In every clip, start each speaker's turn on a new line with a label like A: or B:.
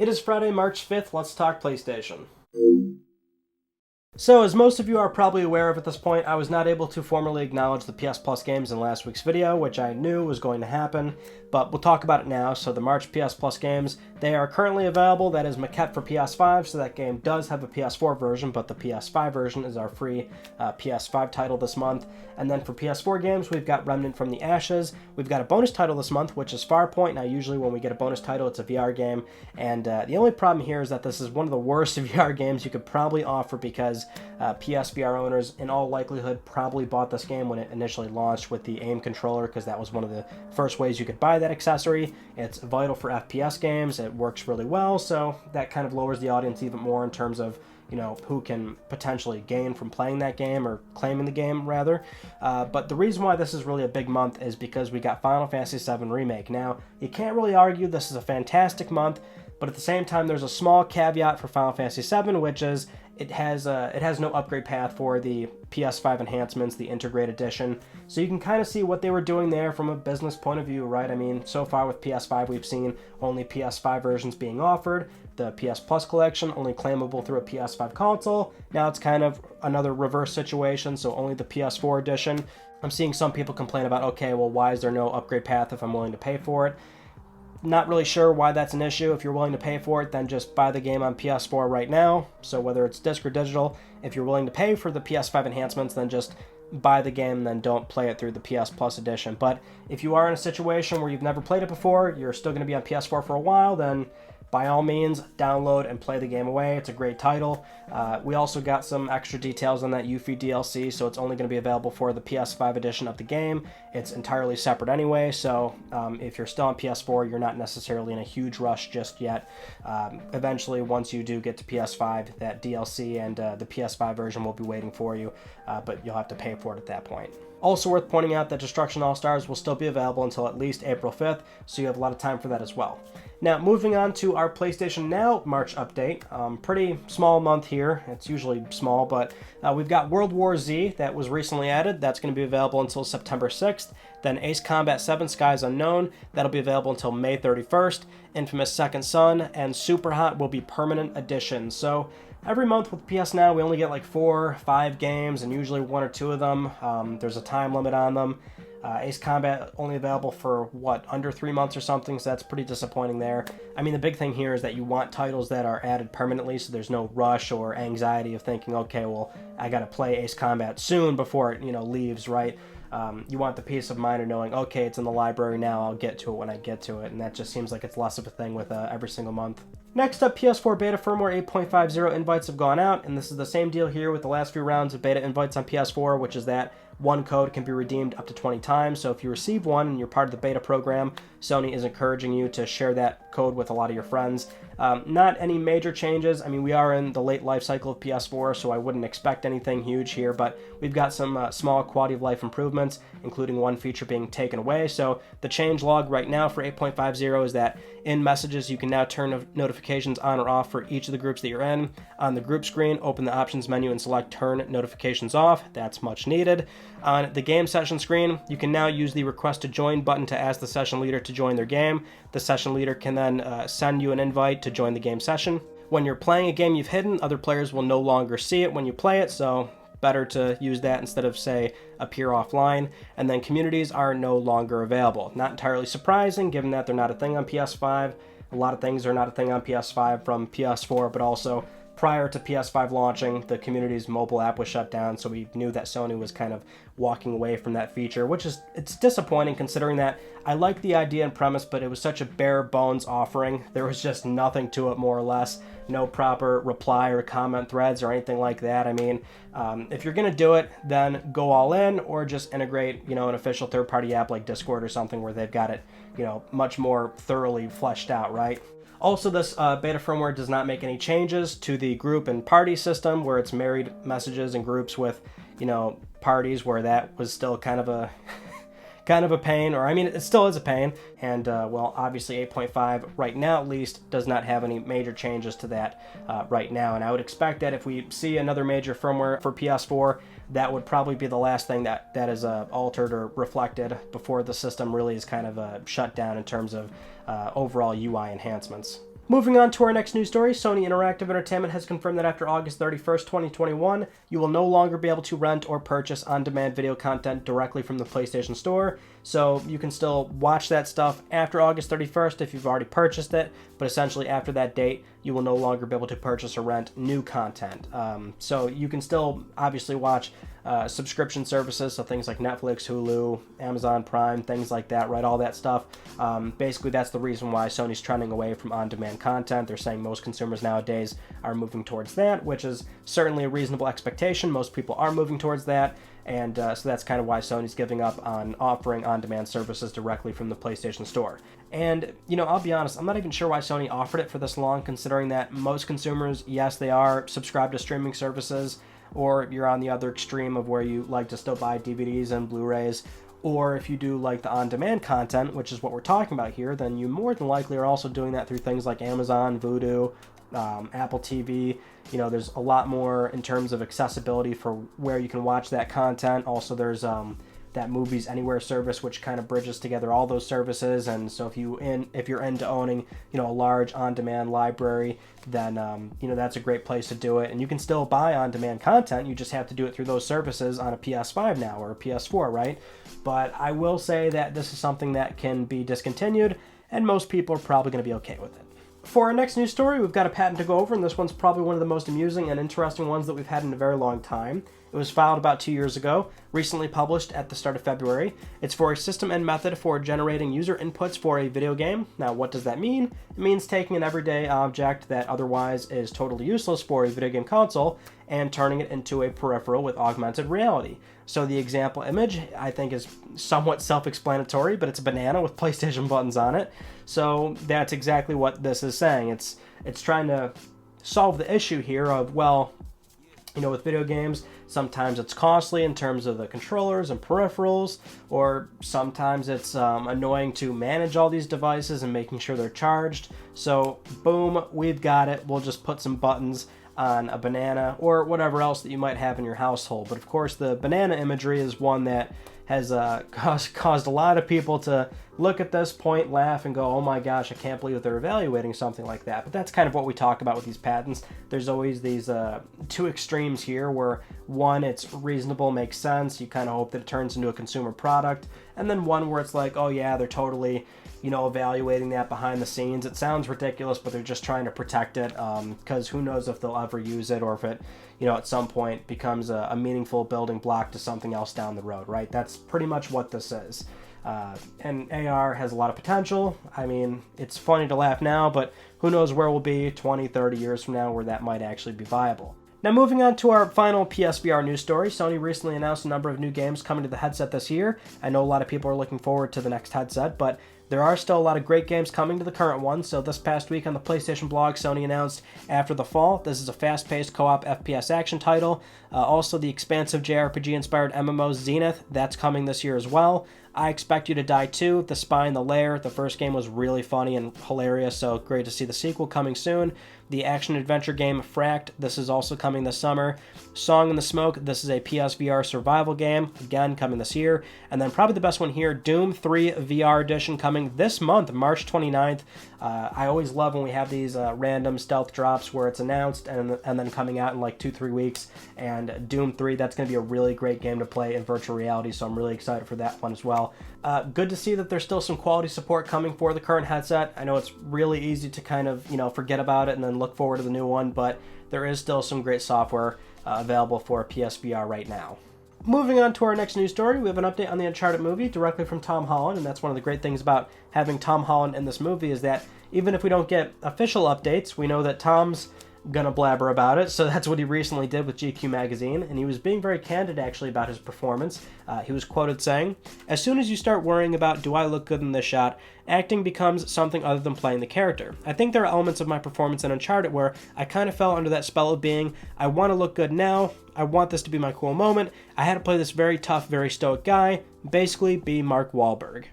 A: It is Friday, March 5th. Let's talk PlayStation. So, as most of you are probably aware of at this point, I was not able to formally acknowledge the PS Plus games in last week's video, which I knew was going to happen, but we'll talk about it now. So the March PS Plus games, they are currently available. That is Maquette for PS5, so that game does have a PS4 version, but the PS5 version is our free PS5 title this month. And then for PS4 games, we've got Remnant from the Ashes. We've got a bonus title this month, which is Farpoint. Now, usually when we get a bonus title, it's a VR game, and the only problem here is that this is one of the worst VR games you could probably offer because PSVR owners, in all likelihood, probably bought this game when it initially launched with the aim controller, because that was one of the first ways you could buy that accessory. It's vital for FPS games. It works really well, so that kind of lowers the audience even more in terms of, you know, who can potentially gain from playing that game, or claiming the game, rather. But the reason why this is really a big month is because we got Final Fantasy VII Remake. Now, you can't really argue this is a fantastic month, but at the same time, there's a small caveat for Final Fantasy VII, which is it has no upgrade path for the PS5 enhancements, the Integrated Edition. So you can kind of see what they were doing there from a business point of view, right? I mean, so far with PS5, we've seen only PS5 versions being offered. The PS Plus collection only claimable through a PS5 console. Now it's kind of another reverse situation, so only the PS4 edition. I'm seeing some people complain about, okay, well, why is there no upgrade path if I'm willing to pay for it? Not really sure why that's an issue. If you're willing to pay for it, then just buy the game on PS4 right now. So whether it's disc or digital, if you're willing to pay for the PS5 enhancements, then just buy the game, then don't play it through the PS Plus edition. But if you are in a situation where you've never played it before, you're still going to be on PS4 for a while, then by all means, download and play the game away. It's a great title. We also got some extra details on that Yuffie DLC, so it's only going to be available for the PS5 edition of the game. It's entirely separate anyway, so if you're still on PS4, you're not necessarily in a huge rush just yet. Eventually, once you do get to PS5, that DLC and the PS5 version will be waiting for you, but you'll have to pay for it at that point. Also worth pointing out that Destruction All-Stars will still be available until at least April 5th, so you have a lot of time for that as well. Now, moving on to our PlayStation Now March update. Pretty small month here. It's usually small, but we've got World War Z that was recently added. That's going to be available until September 6th. Then Ace Combat 7 Skies Unknown. That'll be available until May 31st. Infamous Second Son and Super Hot will be permanent editions. So every month with PS Now, we only get like 4 or 5 games, and usually 1 or 2 of them. There's a time limit on them. Ace Combat only available for, under 3 months or something, so that's pretty disappointing there. I mean, the big thing here is that you want titles that are added permanently, so there's no rush or anxiety of thinking, okay, well, I gotta play Ace Combat soon before it, leaves, right? You want the peace of mind of knowing, okay, it's in the library now, I'll get to it when I get to it, and that just seems like it's less of a thing with every single month. Next up, PS4 Beta Firmware 8.50 invites have gone out, and this is the same deal here with the last few rounds of beta invites on PS4, which is that one code can be redeemed up to 20 times, so if you receive one and you're part of the beta program, Sony is encouraging you to share that code with a lot of your friends. Not any major changes. I mean, we are in the late life cycle of PS4, so I wouldn't expect anything huge here, but we've got some small quality of life improvements, including one feature being taken away. So the change log right now for 8.50 is that in messages, you can now turn notifications on or off for each of the groups that you're in. On the group screen, open the options menu and select turn notifications off. That's much needed. On the game session screen, you can now use the request to join button to ask the session leader to join their game. The session leader can then send you an invite to join the game session. When you're playing a game you've hidden, other players will no longer see it when you play it, so better to use that instead of, say, appear offline. And then communities are no longer available. Not entirely surprising, given that they're not a thing on PS5. A lot of things are not a thing on PS5 from PS4, but also prior to PS5 launching, the community's mobile app was shut down, so we knew that Sony was kind of walking away from that feature, it's disappointing considering that I like the idea and premise, but it was such a bare bones offering. There was just nothing to it, more or less. No proper reply or comment threads or anything like that. I mean, if you're gonna do it, then go all in, or just integrate, an official third-party app like Discord or something where they've got it, much more thoroughly fleshed out, right? Also, this beta firmware does not make any changes to the group and party system, where it's married messages and groups with, parties, where that was still kind of a pain, or I mean, it still is a pain. And well, obviously 8.5 right now at least does not have any major changes to that right now. And I would expect that if we see another major firmware for PS4, that would probably be the last thing that is altered or reflected before the system really is kind of shut down in terms of overall UI enhancements. Moving on to our next news story, Sony Interactive Entertainment has confirmed that after August 31st, 2021, you will no longer be able to rent or purchase on-demand video content directly from the PlayStation Store. So you can still watch that stuff after August 31st if you've already purchased it, but essentially after that date, you will no longer be able to purchase or rent new content. So you can still obviously watch subscription services, so things like Netflix, Hulu, Amazon Prime, things like that, right? All that stuff. Basically, that's the reason why Sony's trending away from on-demand content. They're saying most consumers nowadays are moving towards that, which is certainly a reasonable expectation. Most people are moving towards that, and so that's kind of why Sony's giving up on offering on-demand services directly from the PlayStation Store. And, you know, I'll be honest, I'm not even sure why Sony offered it for this long, considering that most consumers, yes, they are subscribed to streaming services, or you're on the other extreme of where you like to still buy DVDs and Blu-rays, or if you do like the on-demand content, which is what we're talking about here, then you more than likely are also doing that through things like Amazon, Vudu, Apple TV. You know, there's a lot more in terms of accessibility for where you can watch that content. Also, there's that Movies Anywhere service, which kind of bridges together all those services. And so if you're into owning, you know, a large on-demand library, then you know, that's a great place to do it. And you can still buy on-demand content. You just have to do it through those services on a PS5 now, or a PS4, right? But I will say that this is something that can be discontinued, and most people are probably going to be okay with it. For our next news story, we've got a patent to go over, and this one's probably one of the most amusing and interesting ones that we've had in a very long time. It was filed about 2 years ago, recently published at the start of February. It's for a system and method for generating user inputs for a video game. Now, what does that mean? It means taking an everyday object that otherwise is totally useless for a video game console and turning it into a peripheral with augmented reality. So the example image, I think, is somewhat self-explanatory, but it's a banana with PlayStation buttons on it. So that's exactly what this is saying. It's trying to solve the issue here of, well, you know, with video games, sometimes it's costly in terms of the controllers and peripherals, or sometimes it's annoying to manage all these devices and making sure they're charged. So boom, we've got it. We'll just put some buttons on a banana or whatever else that you might have in your household. But of course, the banana imagery is one that has caused a lot of people to look at this point, laugh, and go, oh my gosh, I can't believe that they're evaluating something like that. But that's kind of what we talk about with these patents. There's always these two extremes here where one, it's reasonable, makes sense, you kind of hope that it turns into a consumer product, and then one where it's like, oh yeah, they're totally, you know, evaluating that behind the scenes. It sounds ridiculous, but they're just trying to protect it, because who knows if they'll ever use it, or if it, you know, at some point becomes a meaningful building block to something else down the road, right? That's pretty much what this is. And AR has a lot of potential. I mean, it's funny to laugh now, but who knows where we'll be 20, 30 years from now where that might actually be viable. Now, moving on to our final PSVR news story, Sony recently announced a number of new games coming to the headset this year. I know a lot of people are looking forward to the next headset, but there are still a lot of great games coming to the current one. So this past week on the PlayStation blog, Sony announced After the Fall. This is a fast-paced co-op FPS action title. Also, the expansive JRPG-inspired MMO Zenith, that's coming this year as well. I Expect You to Die Too, The Spy and the Lair. The first game was really funny and hilarious, so great to see the sequel coming soon. The action-adventure game Fracked, this is also coming this summer. Song in the Smoke, this is a PSVR survival game, again coming this year. And then probably the best one here, Doom 3 VR Edition, coming this month, March 29th. I always love when we have these random stealth drops where it's announced and then coming out in like 2-3 weeks. And Doom 3, that's going to be a really great game to play in virtual reality, so I'm really excited for that one as well. Good to see that there's still some quality support coming for the current headset. I know it's really easy to kind of, you know, forget about it and then look forward to the new one, but there is still some great software available for PSVR right now. Moving on to our next news story, we have an update on the Uncharted movie directly from Tom Holland, and that's one of the great things about having Tom Holland in this movie is that even if we don't get official updates, we know that Tom's gonna blabber about it, so that's what he recently did with GQ magazine, and he was being very candid actually about his performance. He was quoted saying, "As soon as you start worrying about do I look good in this shot, acting becomes something other than playing the character. I think there are elements of my performance in Uncharted where I kind of fell under that spell of being, I want to look good now, I want this to be my cool moment, I had to play this very tough, very stoic guy, basically be Mark Wahlberg."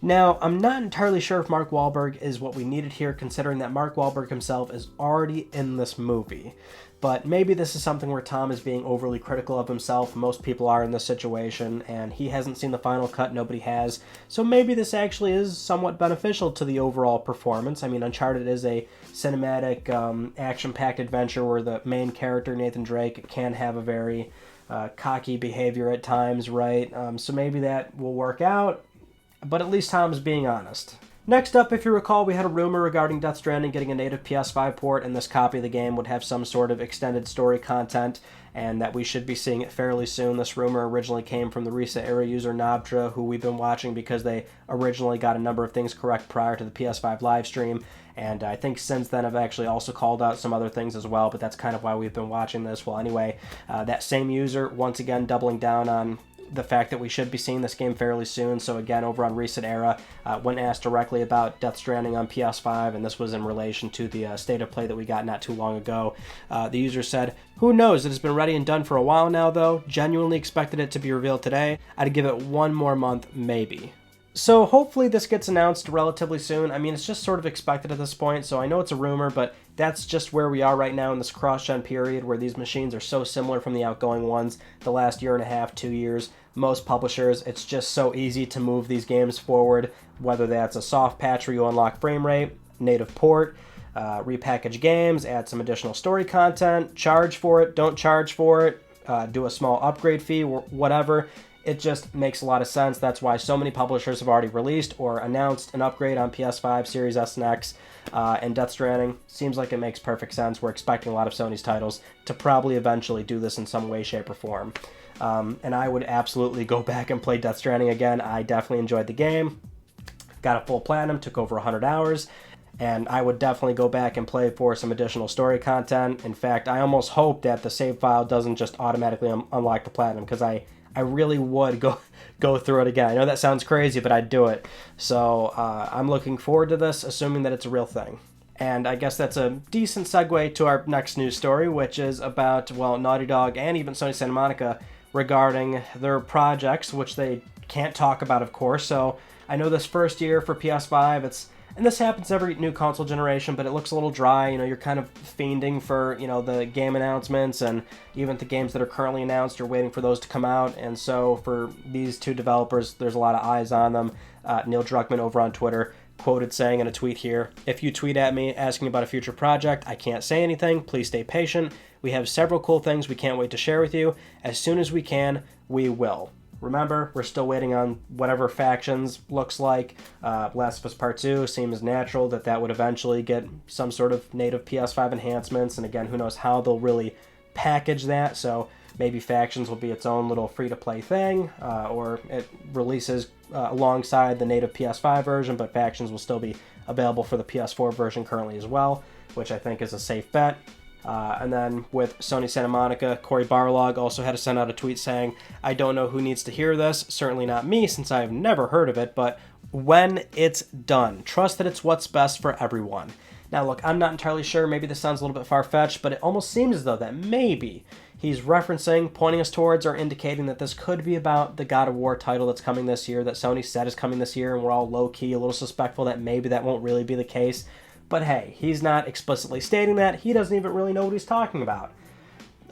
A: Now, I'm not entirely sure if Mark Wahlberg is what we needed here, considering that Mark Wahlberg himself is already in this movie. But maybe this is something where Tom is being overly critical of himself. Most people are in this situation, and he hasn't seen the final cut, nobody has. So maybe this actually is somewhat beneficial to the overall performance. I mean, Uncharted is a cinematic, action-packed adventure where the main character, Nathan Drake, can have a very cocky behavior at times, right? So maybe that will work out. But at least Tom's being honest. Next up, if you recall, we had a rumor regarding Death Stranding getting a native PS5 port, and this copy of the game would have some sort of extended story content, and that we should be seeing it fairly soon. This rumor originally came from the Recent Era user Nobtra, who we've been watching because they originally got a number of things correct prior to the PS5 live stream, and I think since then I've actually also called out some other things as well, but that's kind of why we've been watching this. Well, anyway, that same user, once again doubling down on the fact that we should be seeing this game fairly soon. So again, over on Recent Era, when asked directly about Death Stranding on PS5, and this was in relation to the state of play that we got not too long ago, the user said, "Who knows, it has been ready and done for a while now though, genuinely expected it to be revealed today. I'd give it one more month, maybe." So hopefully this gets announced relatively soon. I mean, it's just sort of expected at this point, so I know it's a rumor, but that's just where we are right now in this cross-gen period where these machines are so similar from the outgoing ones the last year and a half, 2 years. Most publishers, it's just so easy to move these games forward, whether that's a soft patch where you unlock frame rate, native port, repackage games, add some additional story content, charge for it, don't charge for it, do a small upgrade fee, whatever. It just makes a lot of sense. That's why so many publishers have already released or announced an upgrade on PS5, Series S and X, and Death Stranding. Seems like it makes perfect sense. We're expecting a lot of Sony's titles to probably eventually do this in some way, shape, or form. And I would absolutely go back and play Death Stranding again. I definitely enjoyed the game. Got a full platinum, took over 100 hours. And I would definitely go back and play for some additional story content. In fact, I almost hope that the save file doesn't just automatically unlock the platinum, because I really would go through it again. I know that sounds crazy, but I'd do it. So I'm looking forward to this, assuming that it's a real thing. And I guess that's a decent segue to our next news story, which is about, well, Naughty Dog and even Sony Santa Monica regarding their projects, which they can't talk about, of course. So I know this first year for PS5, and this happens every new console generation, but it looks a little dry. You know, you're kind of fiending for, the game announcements, and even the games that are currently announced, you're waiting for those to come out. And so for these two developers, there's a lot of eyes on them. Neil Druckmann over on Twitter quoted saying in a tweet here, "If you tweet at me asking about a future project, I can't say anything. Please stay patient. We have several cool things we can't wait to share with you. As soon as we can, we will." Remember, we're still waiting on whatever Factions looks like. Last of Us Part 2 seems natural that would eventually get some sort of native PS5 enhancements. And again, who knows how they'll really package that. So maybe Factions will be its own little free-to-play thing, or it releases alongside the native PS5 version, but Factions will still be available for the PS4 version currently as well, which I think is a safe bet. And then with Sony Santa Monica, Cory Barlog also had to send out a tweet saying, "I don't know who needs to hear this, certainly not me since I have never heard of it, but when it's done, trust that it's what's best for everyone." Now look, I'm not entirely sure, maybe this sounds a little bit far-fetched, but it almost seems as though that maybe he's referencing, pointing us towards, or indicating that this could be about the God of War title that's coming this year, that Sony said is coming this year, and we're all low-key, a little suspectful that maybe that won't really be the case. But hey, he's not explicitly stating that. He doesn't even really know what he's talking about.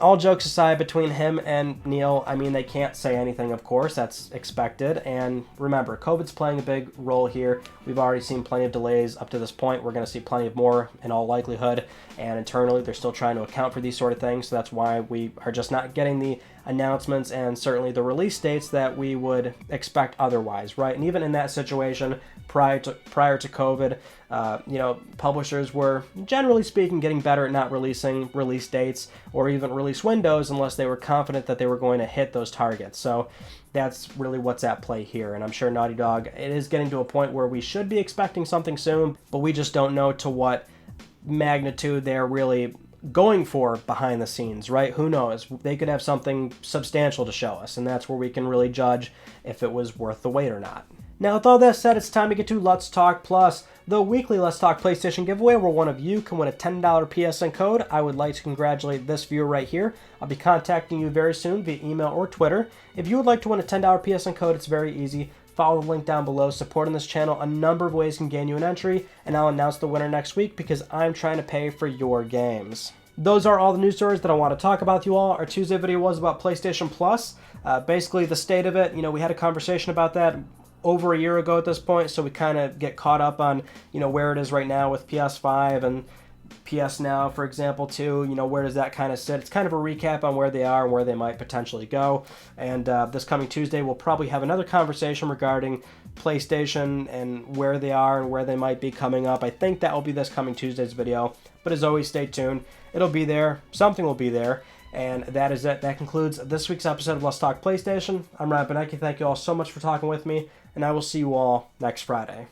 A: All jokes aside, between him and Neil, I mean, they can't say anything, of course. That's expected. And remember, COVID's playing a big role here. We've already seen plenty of delays up to this point. We're going to see plenty of more in all likelihood. And internally, they're still trying to account for these sort of things. So that's why we are just not getting the announcements and certainly the release dates that we would expect otherwise, right? And even in that situation, prior to COVID, publishers were, generally speaking, getting better at not releasing release dates or even release windows unless they were confident that they were going to hit those targets. So that's really what's at play here. And I'm sure Naughty Dog, it is getting to a point where we should be expecting something soon, but we just don't know to what magnitude they're really going for behind the scenes, right? Who knows? They could have something substantial to show us, and that's where we can really judge if it was worth the wait or not. Now, with all that said, it's time to get to Let's Talk Plus, the weekly Let's Talk PlayStation giveaway where one of you can win a $10 PSN code. I would like to congratulate this viewer right here. I'll be contacting you very soon via email or Twitter. If you would like to win a $10 PSN code, it's very easy. follow the link down below. Supporting this channel, a number of ways can gain you an entry, and I'll announce the winner next week because I'm trying to pay for your games. Those are all the news stories that I want to talk about with you all. Our Tuesday video was about PlayStation Plus. Basically, the state of it. We had a conversation about that over a year ago at this point, so we kind of get caught up on, where it is right now with PS5 and PS Now, for example, too. Where does that kind of sit? It's kind of a recap on where they are and where they might potentially go. And this coming Tuesday, we'll probably have another conversation regarding PlayStation and where they are and where they might be coming up. I think that will be this coming Tuesday's video. But as always, stay tuned. It'll be there. Something will be there. And that is it. That concludes this week's episode of Let's Talk PlayStation. I'm Ryan Boetk. Thank you all so much for talking with me, and I will see you all next Friday.